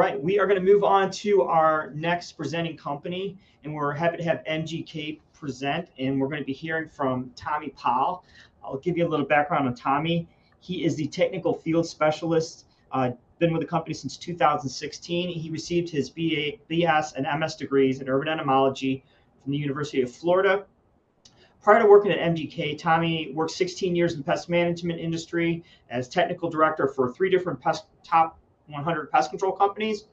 right, we are going to move on to our next presenting company, and we're happy to have MGK present, and we're going to be hearing from Tommy Powell. I'll give you a little background on Tommy. He is the technical field specialist, been with the company since 2016. He received his BS and MS degrees in urban entomology from the University of Florida. Prior to working at MGK, Tommy worked 16 years in the pest management industry as technical director for 3 different top 100 pest control companies.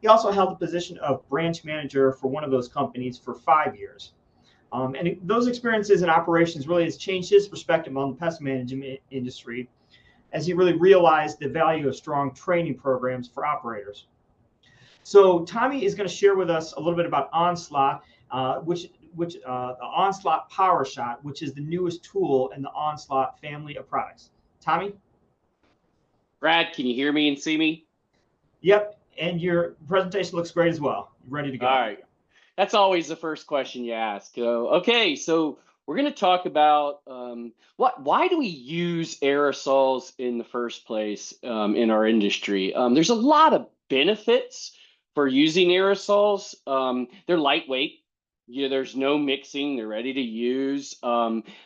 He also held the position of branch manager for one of those companies for 5 years. And those experiences and operations really has changed his perspective on the pest management industry, as he really realized the value of strong training programs for operators. So Tommy is going to share with us a little bit about Onslaught, the Onslaught PowerShot, which is the newest tool in the Onslaught family of products. Tommy? Brad, can you hear me and see me? Yep, and your presentation looks great as well. Ready to go. All right. That's always the first question you ask. Okay, so we're going to talk about why do we use aerosols in the first place in our industry? There's a lot of benefits for using aerosols. They're lightweight. There's no mixing. They're ready to use.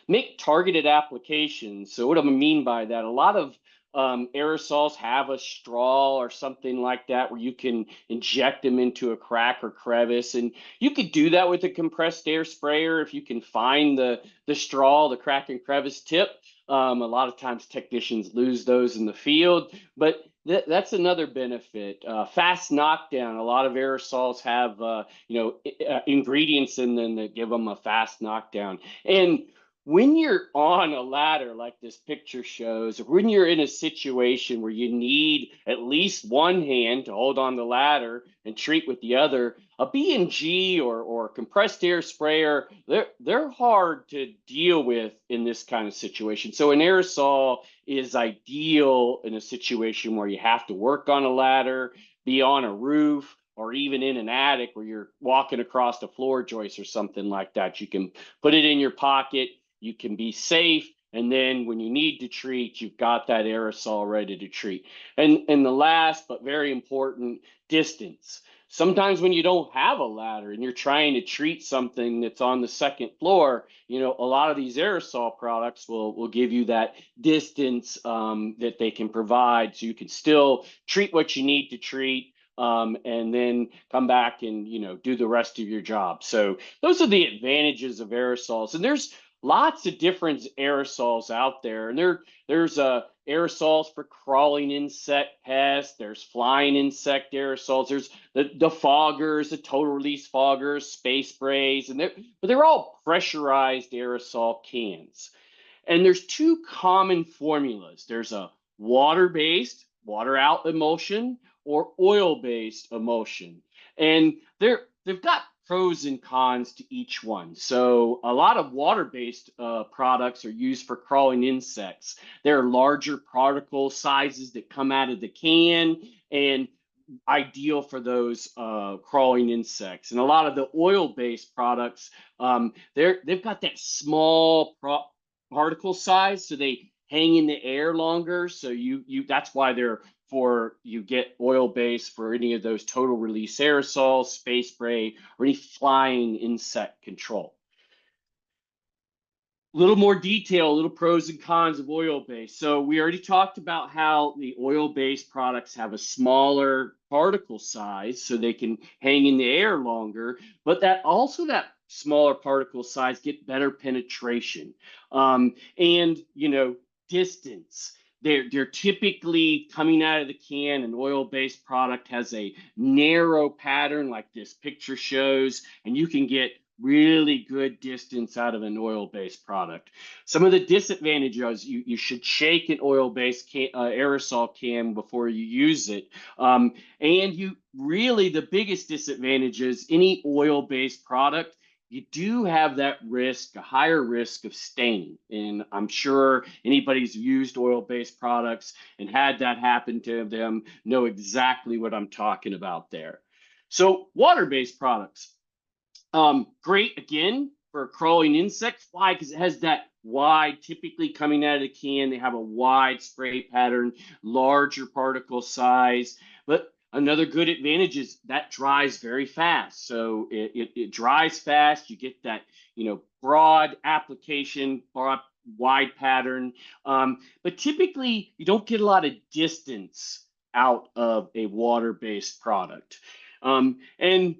Make targeted applications. So what do I mean by that? A lot of aerosols have a straw or something like that where you can inject them into a crack or crevice, and you could do that with a compressed air sprayer if you can find the straw, the crack and crevice tip. A lot of times technicians lose those in the field, but that's another benefit. Fast knockdown. A lot of aerosols have ingredients in them that give them a fast knockdown. And when you're on a ladder like this picture shows, or when you're in a situation where you need at least one hand to hold on the ladder and treat with the other, a B&G or compressed air sprayer, they're hard to deal with in this kind of situation. So an aerosol is ideal in a situation where you have to work on a ladder, be on a roof, or even in an attic where you're walking across the floor joist or something like that. You can put it in your pocket. You can be safe, and then when you need to treat, you've got that aerosol ready to treat. And the last, but very important, distance. Sometimes when you don't have a ladder and you're trying to treat something that's on the second floor, a lot of these aerosol products will give you that distance that they can provide, so you can still treat what you need to treat. And then come back and, do the rest of your job. So those are the advantages of aerosols. And there's lots of different aerosols out there. And there's aerosols for crawling insect pests. There's flying insect aerosols. There's the foggers, the total release foggers, space sprays, but they're all pressurized aerosol cans. And there's 2 common formulas. There's a water-based, water out emulsion, or oil-based emulsion. And they've got pros and cons to each one. So a lot of water-based products are used for crawling insects. There are larger particle sizes that come out of the can and ideal for those crawling insects. And a lot of the oil-based products, they've got that small particle size, so they hang in the air longer. So that's why you get oil-based for any of those total release aerosols, space spray, or any flying insect control. A little more detail, a little pros and cons of oil-based. So we already talked about how the oil-based products have a smaller particle size, so they can hang in the air longer, but that smaller particle size get better penetration. And distance. They're typically coming out of the can. An oil-based product has a narrow pattern like this picture shows, and you can get really good distance out of an oil-based product. Some of the disadvantages, you should shake an oil-based aerosol can before you use it. And the biggest disadvantage is any oil-based product, you do have that risk, a higher risk of staining. And I'm sure anybody who's used oil-based products and had that happen to them know exactly what I'm talking about there. So water-based products, great again for crawling insects. Why? Because it has that wide, typically coming out of the can, they have a wide spray pattern, larger particle size. But Another good advantage is that dries very fast. So it dries fast. You get that, broad application, broad, wide pattern. But typically, you don't get a lot of distance out of a water-based product. And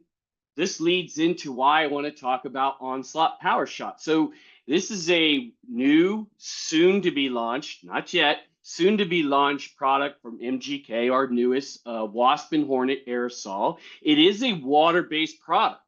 this leads into why I want to talk about Onslaught PowerShot. So this is a new, soon to be launched, not yet, soon to be launched product from MGK, our newest wasp and hornet aerosol. It is a water-based product.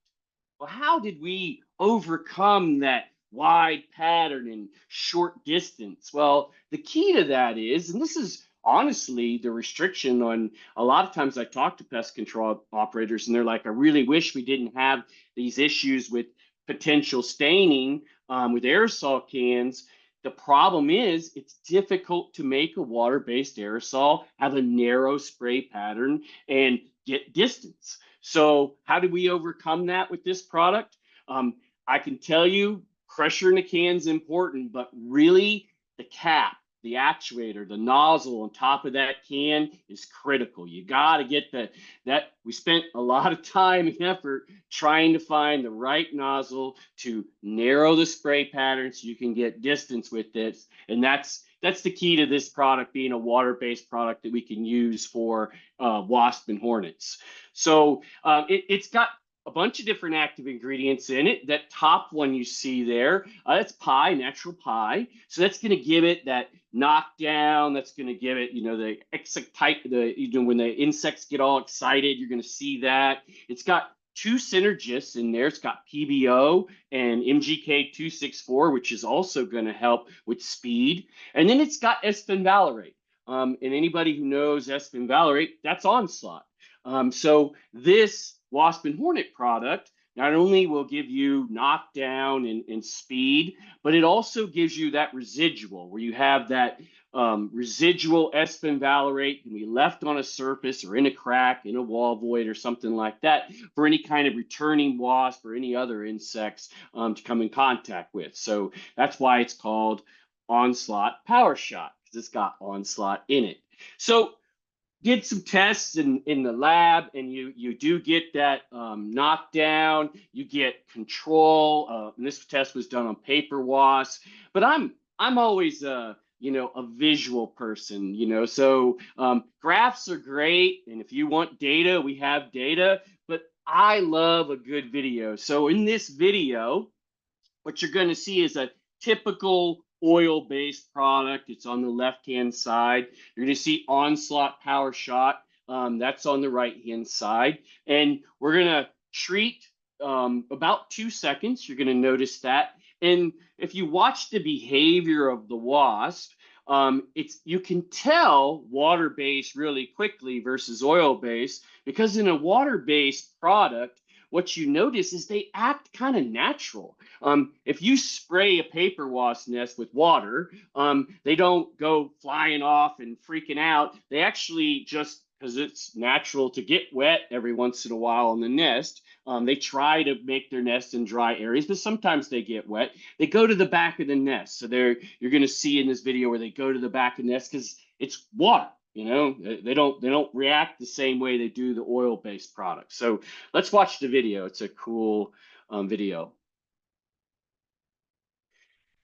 Well, how did we overcome that wide pattern and short distance? Well, the key to that is, and this is honestly the restriction on a lot of times I talk to pest control operators and they're like, I really wish we didn't have these issues with potential staining with aerosol cans. The problem is it's difficult to make a water-based aerosol have a narrow spray pattern and get distance. So how do we overcome that with this product? I can tell you pressure in the can is important, but really the cap, the actuator, the nozzle on top of that can is critical. You got to get that. We spent a lot of time and effort trying to find the right nozzle to narrow the spray pattern so you can get distance with this. And that's the key to this product being a water-based product that we can use for wasp and hornets. So it's got a bunch of different active ingredients in it. That top one you see there, that's pie, natural pie. So that's going to give it that knockdown. That's going to give it, the excite, when the insects get all excited, you're going to see that. It's got two synergists in there. It's got PBO and MGK 264, which is also going to help with speed. And then it's got esfenvalerate. And anybody who knows esfenvalerate, that's Onslaught. So this wasp and hornet product not only will give you knockdown and speed, but it also gives you that residual where you have that residual esfenvalerate can be left on a surface or in a crack, in a wall void or something like that for any kind of returning wasp or any other insects to come in contact with. So that's why it's called Onslaught PowerShot, because it's got Onslaught in it. So did some tests in the lab, and you do get that knockdown, you get control. And this test was done on paper wasp, but I'm always a visual person, so graphs are great, and if you want data, we have data, but I love a good video. So in this video, what you're going to see is a typical oil-based product. It's on the left-hand side. You're going to see Onslaught PowerShot. That's on the right-hand side. And we're going to treat about 2 seconds. You're going to notice that. And if you watch the behavior of the wasp, you can tell water-based really quickly versus oil-based, because in a water-based product, what you notice is they act kind of natural. If you spray a paper wasp nest with water, they don't go flying off and freaking out. They actually just, because it's natural to get wet every once in a while on the nest, they try to make their nest in dry areas, but sometimes they get wet. They go to the back of the nest. So you're going to see in this video where they go to the back of the nest because it's water. They don't react the same way they do the oil-based products. So let's watch the video. It's a cool video.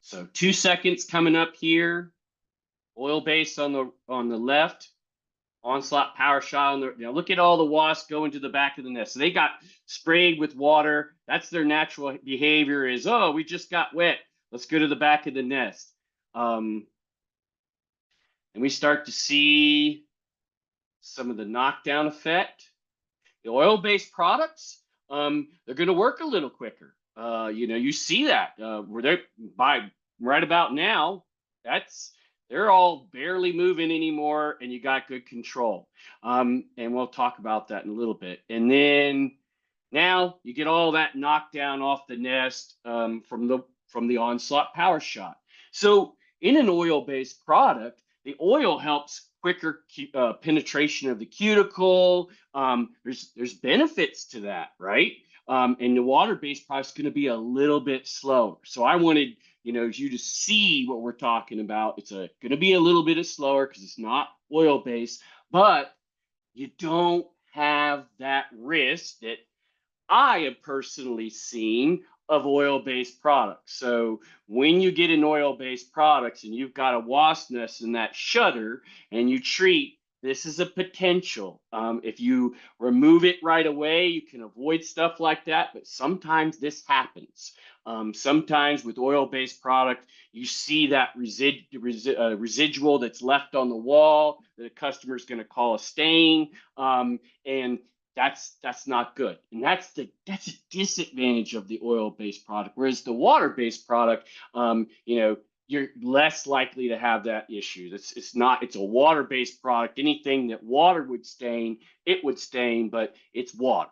So 2 seconds coming up here. Oil-based on the left. Onslaught PowerShot on the. Look at all the wasps going to the back of the nest. So they got sprayed with water. That's their natural behavior. Is we just got wet. Let's go to the back of the nest. And we start to see some of the knockdown effect. The oil-based products, they're going to work a little quicker. You see that where they're right about now. They're all barely moving anymore, and you got good control. And we'll talk about that in a little bit. And then now you get all that knockdown off the nest from the Onslaught PowerShot. So in an oil-based product, the oil helps quicker penetration of the cuticle. There's benefits to that, right? And the water-based product is going to be a little bit slower. So I wanted you to see what we're talking about. It's going to be a little bit slower because it's not oil-based, but you don't have that risk that I have personally seen of oil-based products. So when you get an oil-based products and you've got a wasp nest in that shutter and you treat, this is a potential. If you remove it right away, you can avoid stuff like that, but sometimes this happens. Sometimes with oil-based product, you see that residual that's left on the wall that a customer is going to call a stain. And that's not good, and that's a disadvantage of the oil-based product. Whereas the water-based product, you're less likely to have that issue. It's a water-based product. Anything that water would stain, it would stain, but it's water.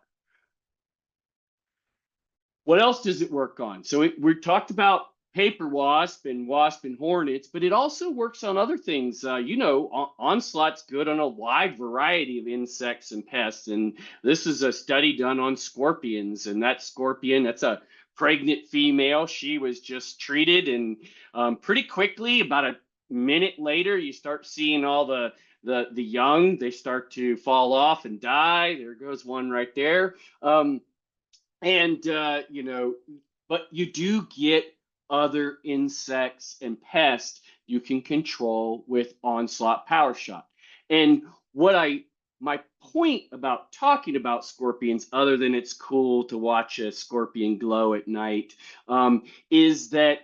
What else does it work on? So we talked about paper wasp and hornets, but it also works on other things. Onslaught's good on a wide variety of insects and pests. And this is a study done on scorpions. And that scorpion, that's a pregnant female. She was just treated, and pretty quickly, about a minute later, you start seeing all the young. They start to fall off and die. There goes one right there. But you do get other insects and pests you can control with Onslaught PowerShot. And my point about talking about scorpions, other than it's cool to watch a scorpion glow at night, is that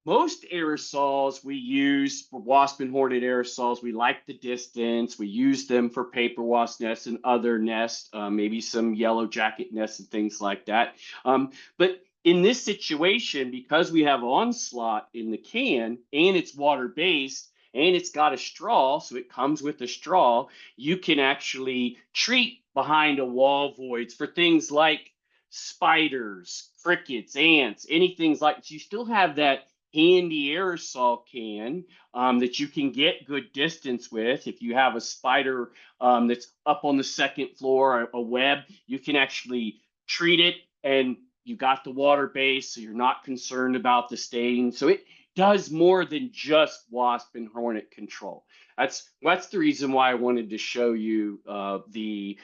most aerosols we use for wasp and hornet aerosols, we like the distance. We use them for paper wasp nests and other nests, maybe some yellow jacket nests and things like that. But in this situation, because we have Onslaught in the can and it's water-based and it's got a straw, so it comes with a straw, you can actually treat behind a wall voids for things like spiders, crickets, ants, anything like that. You still have that handy aerosol can that you can get good distance with. If you have a spider that's up on the second floor, a web, you can actually treat it, and you got the water base, so you're not concerned about the stain. So it does more than just wasp and hornet control. That's the reason why I wanted to show you the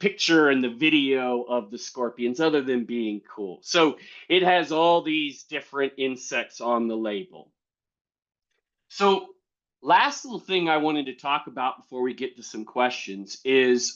picture and the video of the scorpions, other than being cool. So it has all these different insects on the label. So last little thing I wanted to talk about before we get to some questions is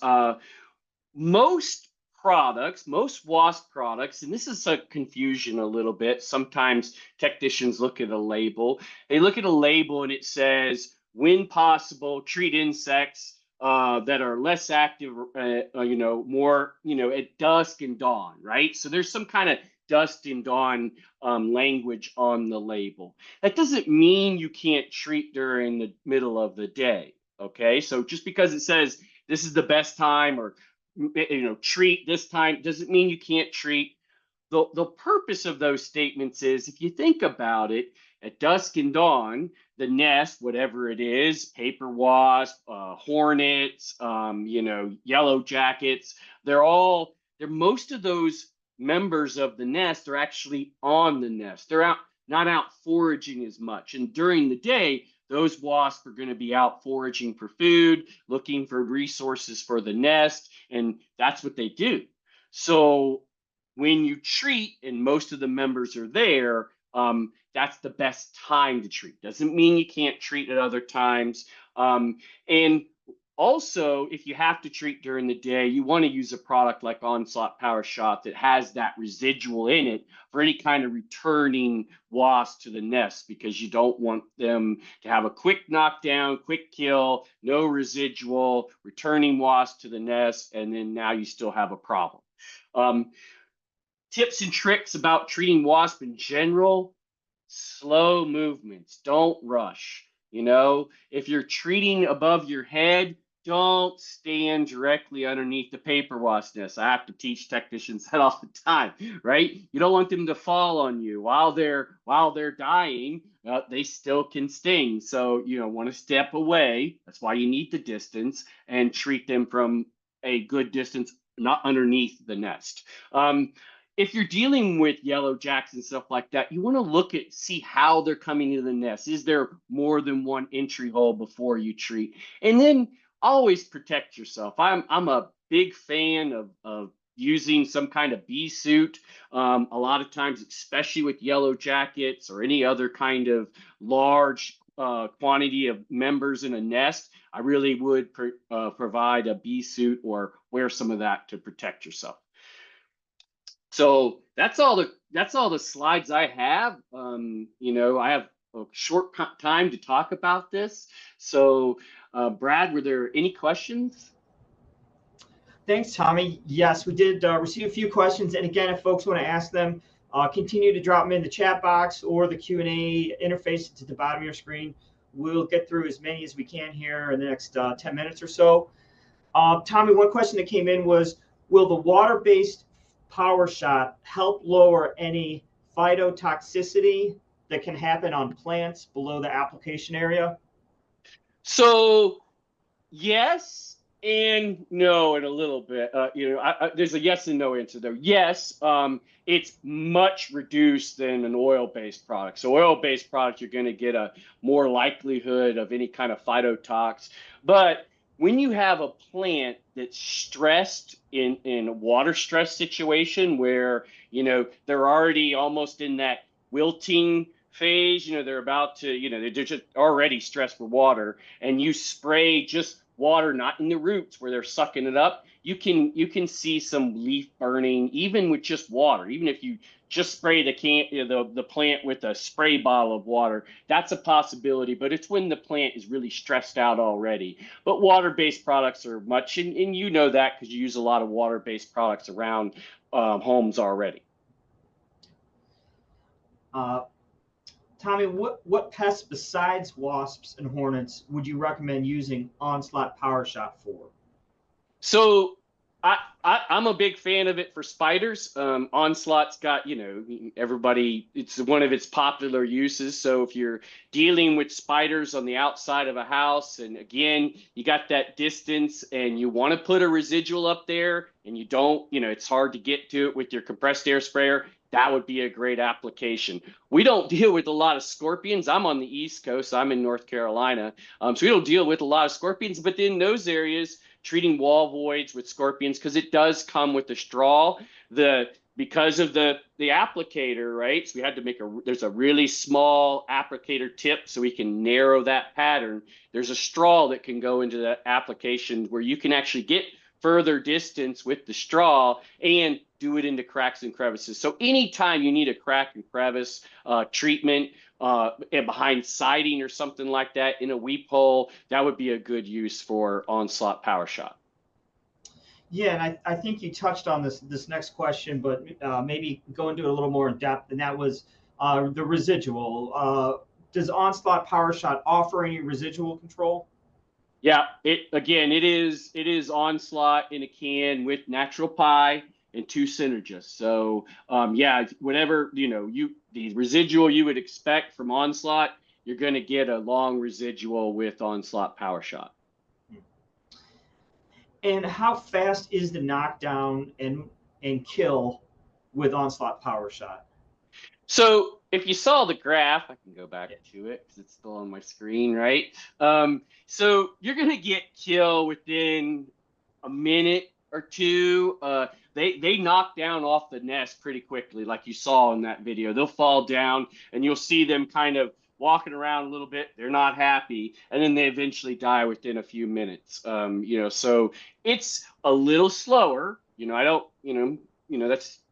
most wasp products, and this is a confusion a little bit. Sometimes technicians look at a label. They look at a label and it says, when possible, treat insects that are less active, more, at dusk and dawn, right? So there's some kind of dusk and dawn language on the label. That doesn't mean you can't treat during the middle of the day, okay? So just because it says this is the best time, or treat this time, doesn't mean you can't treat. The purpose of those statements is, if you think about it, at dusk and dawn, the nest, whatever it is, paper wasp, hornets, yellow jackets, most of those members of the nest are actually on the nest. They're not out foraging as much. And during the day, those wasps are going to be out foraging for food, looking for resources for the nest, and that's what they do. So when you treat and most of the members are there, that's the best time to treat. Doesn't mean you can't treat at other times. And also, if you have to treat during the day, you want to use a product like Onslaught PowerShot that has that residual in it for any kind of returning wasp to the nest, because you don't want them to have a quick knockdown, quick kill, no residual, returning wasp to the nest, and then now you still have a problem. Tips and tricks about treating wasp in general: slow movements, don't rush. If you're treating above your head, don't stand directly underneath the paper wasp nest. I have to teach technicians that all the time, right? You don't want them to fall on you while they're dying. They still can sting. So want to step away. That's why you need the distance, and treat them from a good distance, not underneath the nest. If you're dealing with yellow jacks and stuff like that, you want to see how they're coming into the nest. Is there more than one entry hole before you treat? And then always protect yourself. I'm a big fan of using some kind of bee suit. A lot of times, especially with yellow jackets or any other kind of large quantity of members in a nest, I really would provide a bee suit or wear some of that to protect yourself. So that's all the slides I have. I have a short time to talk about this. So, Brad, were there any questions? Thanks, Tommy. Yes, we did receive a few questions. And again, if folks want to ask them, continue to drop them in the chat box or the Q&A interface to the bottom of your screen. We'll get through as many as we can here in the next 10 minutes or so. Tommy, one question that came in was, will the water-based PowerShot help lower any phytotoxicity that can happen on plants below the application area? So, yes and no in a little bit. There's a yes and no answer there. Yes, it's much reduced than an oil-based product. So oil-based products, you're going to get a more likelihood of any kind of phytotox. But when you have a plant that's stressed in a water stress situation where, they're already almost in that wilting phase, they're about to, they're just already stressed for water, and you spray just water, not in the roots where they're sucking it up, you can see some leaf burning even with just water. Even if you just spray the plant with a spray bottle of water, that's a possibility, but it's when the plant is really stressed out already. But water-based products are much, and you know that because you use a lot of water-based products around homes already. Tommy, what pests besides wasps and hornets would you recommend using Onslaught PowerShot for? So I'm a big fan of it for spiders. Onslaught's got, everybody, it's one of its popular uses. So if you're dealing with spiders on the outside of a house, and again, you got that distance and you want to put a residual up there and you don't, it's hard to get to it with your compressed air sprayer, that would be a great application. We don't deal with a lot of scorpions. I'm on the East Coast. I'm in North Carolina. So we don't deal with a lot of scorpions, but in those areas, treating wall voids with scorpions, because it does come with a straw, because of the applicator, right? So we had to there's a really small applicator tip so we can narrow that pattern. There's a straw that can go into that application where you can actually get further distance with the straw and do it into cracks and crevices. So anytime you need a crack and crevice treatment and behind siding or something like that in a weep hole, that would be a good use for Onslaught PowerShot. Yeah, and I think you touched on this next question, but maybe go into it a little more in depth, and that was the residual. Does Onslaught PowerShot offer any residual control? Yeah, it is Onslaught in a can with natural pie and 2 synergists. So yeah, whatever the residual you would expect from Onslaught, you're going to get a long residual with Onslaught PowerShot. And how fast is the knockdown and kill with Onslaught PowerShot? So if you saw the graph, I can go back to it because it's still on my screen, right? So you're going to get kill within a minute or two. They knock down off the nest pretty quickly, like you saw in that video. They'll fall down, and you'll see them kind of walking around a little bit. They're not happy, and then they eventually die within a few minutes. So it's a little slower.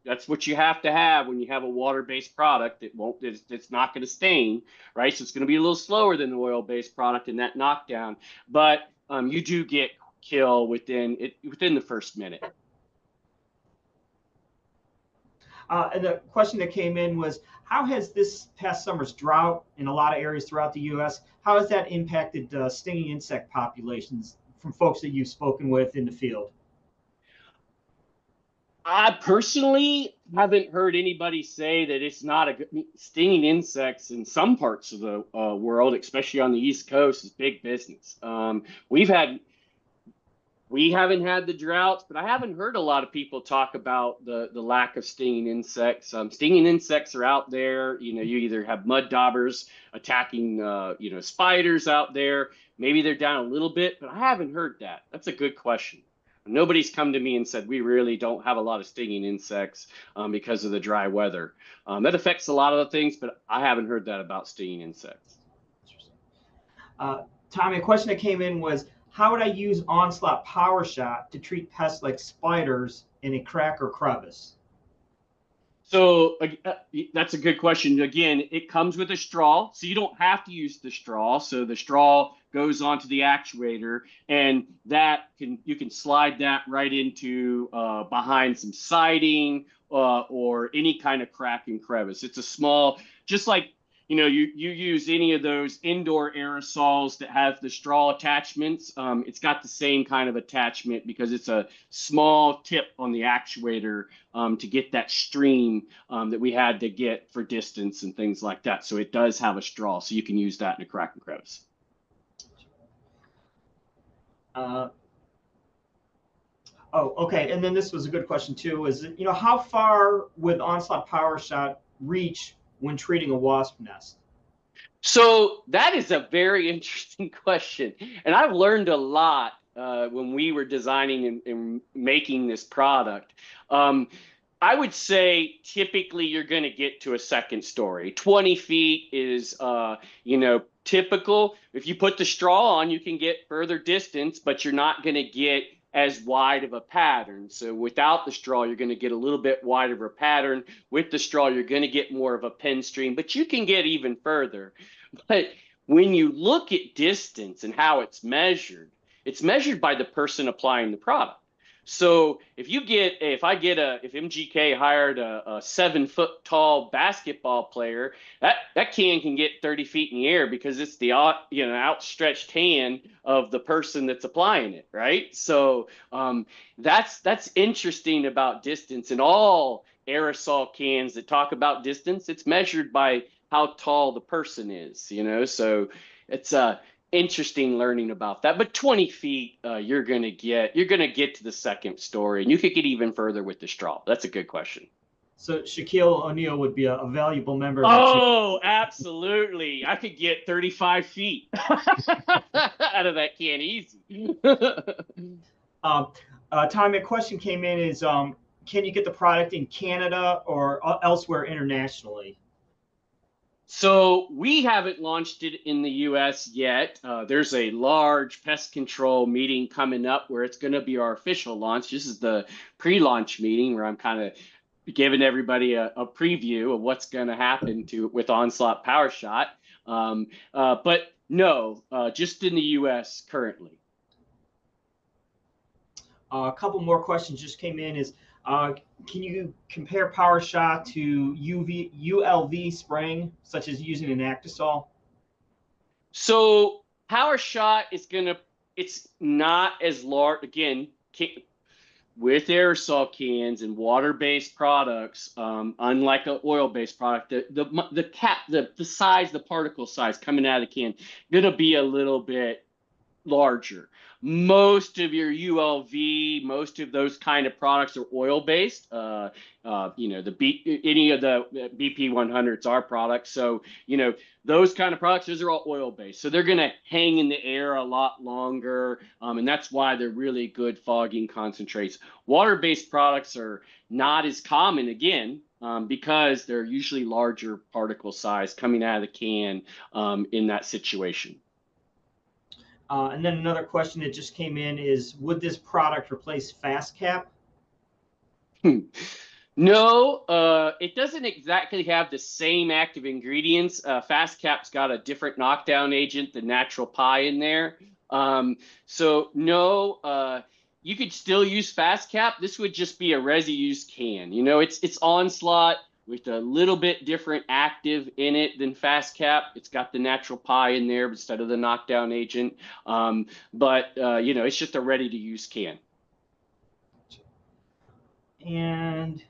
That's what you have to have when you have a water-based product. It's not going to stain, right? So it's going to be a little slower than the oil-based product in that knockdown, but you do get kill within the first minute. And the question that came in was, how has this past summer's drought in a lot of areas throughout the U.S., how has that impacted stinging insect populations from folks that you've spoken with in the field? I personally haven't heard anybody say that it's not a good. Stinging insects in some parts of the world, especially on the East Coast, is big business. We haven't had the droughts, but I haven't heard a lot of people talk about the lack of stinging insects. Stinging insects are out there. You either have mud daubers attacking, spiders out there. Maybe they're down a little bit, but I haven't heard that. That's a good question. Nobody's come to me and said we really don't have a lot of stinging insects because of the dry weather. That affects a lot of the things, but I haven't heard that about stinging insects. Tommy, a question that came in was, how would I use Onslaught PowerShot to treat pests like spiders in a crack or crevice? So that's a good question. Again, it comes with a straw, so you don't have to use the straw. So the straw goes onto the actuator, and you can slide that right into behind some siding or any kind of crack and crevice. It's a small, just like you use any of those indoor aerosols that have the straw attachments. It's got the same kind of attachment because it's a small tip on the actuator to get that stream that we had to get for distance and things like that. So it does have a straw, so you can use that in a crack and crevice. Okay. And then this was a good question too, is, how far would Onslaught PowerShot reach when treating a wasp nest? So that is a very interesting question. And I've learned a lot when we were designing and making this product. I would say typically you're going to get to a second story. 20 feet is, typical. If you put the straw on, you can get further distance, but you're not going to get as wide of a pattern. So without the straw, you're going to get a little bit wider of a pattern. With the straw, you're going to get more of a pen stream, but you can get even further. But when you look at distance and how it's measured by the person applying the product. So if MGK hired a 7-foot tall basketball player, that can get 30 feet in the air because it's the outstretched hand of the person that's applying it, right? So that's interesting about distance. And all aerosol cans that talk about distance, it's measured by how tall the person is, So it's interesting learning about that. But 20 feet, you're gonna get to the second story, and you could get even further with the straw. That's a good question. So Shaquille O'Neal would be a valuable member of the team. Absolutely. I could get 35 feet out of that can easy. Tommy, a question came in is, can you get the product in Canada or elsewhere internationally? So we haven't launched it in the US yet. There's a large pest control meeting coming up where it's going to be our official launch. This is the pre-launch meeting where I'm kind of giving everybody a preview of what's going to happen with Onslaught PowerShot. But no, just in the US currently. A couple more questions just came in is, can you compare PowerShot to ULV spraying, such as using an Aerosol? So PowerShot it's not as large, again, with aerosol cans and water-based products, unlike an oil-based product, the size, the particle size coming out of the can, gonna be a little bit larger. Most of your ULV, most of those kind of products are oil-based. Any of the BP 100s are products. So, those kind of products, those are all oil-based. So they're going to hang in the air a lot longer. And that's why they're really good fogging concentrates. Water-based products are not as common, again, because they're usually larger particle size coming out of the can in that situation. And then another question that just came in is, would this product replace Fast Cap? No, it doesn't exactly have the same active ingredients. Fast Cap's got a different knockdown agent, the natural pie in there. So no, you could still use Fast Cap. This would just be a resi-use can. It's Onslaught with a little bit different active in it than Fast Cap. It's got the natural pie in there instead of the knockdown agent. But it's just a ready-to-use can. And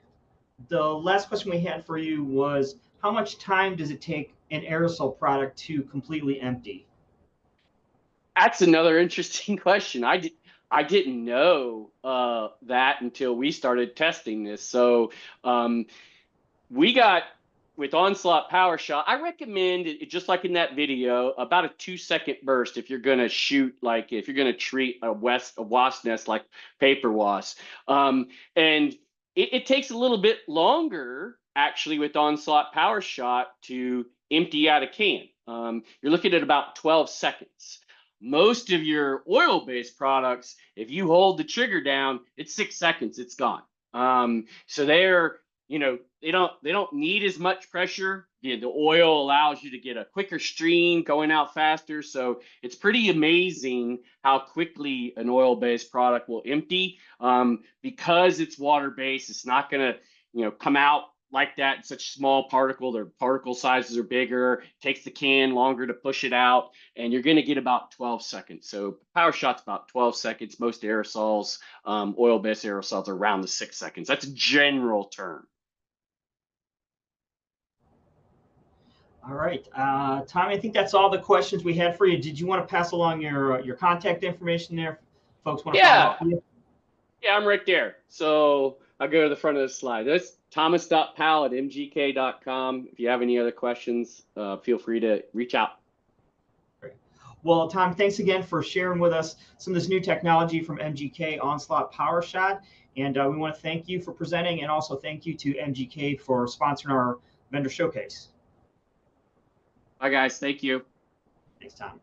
the last question we had for you was, how much time does it take an aerosol product to completely empty? That's another interesting question. I didn't know that until we started testing this. So we with Onslaught PowerShot, I recommend it, just like in that video, about a 2-second burst if you're going to shoot, like if you're going to treat a wasp nest like paper wasp. And it takes a little bit longer actually with Onslaught PowerShot to empty out a can. You're looking at about 12 seconds. Most of your oil-based products, if you hold the trigger down, it's 6 seconds, it's gone. So they're, they don't need as much pressure. The oil allows you to get a quicker stream going out faster. So it's pretty amazing how quickly an oil-based product will empty. Because it's water-based, it's not going to, come out like that in such small particle. Their particle sizes are bigger. It takes the can longer to push it out, and you're going to get about 12 seconds. So PowerShot's about 12 seconds. Most aerosols, oil-based aerosols, are around the 6 seconds. That's a general term. All right, Tommy, I think that's all the questions we had for you. Did you want to pass along your contact information there? Folks want to follow up with you? Yeah, I'm right there. So I'll go to the front of the slide. That's thomas.powell@mgk.com. If you have any other questions, feel free to reach out. Great. Well, Tom, thanks again for sharing with us some of this new technology from MGK Onslaught PowerShot. And we want to thank you for presenting, and also thank you to MGK for sponsoring our vendor showcase. Bye, guys. Thank you. Thanks, Tom.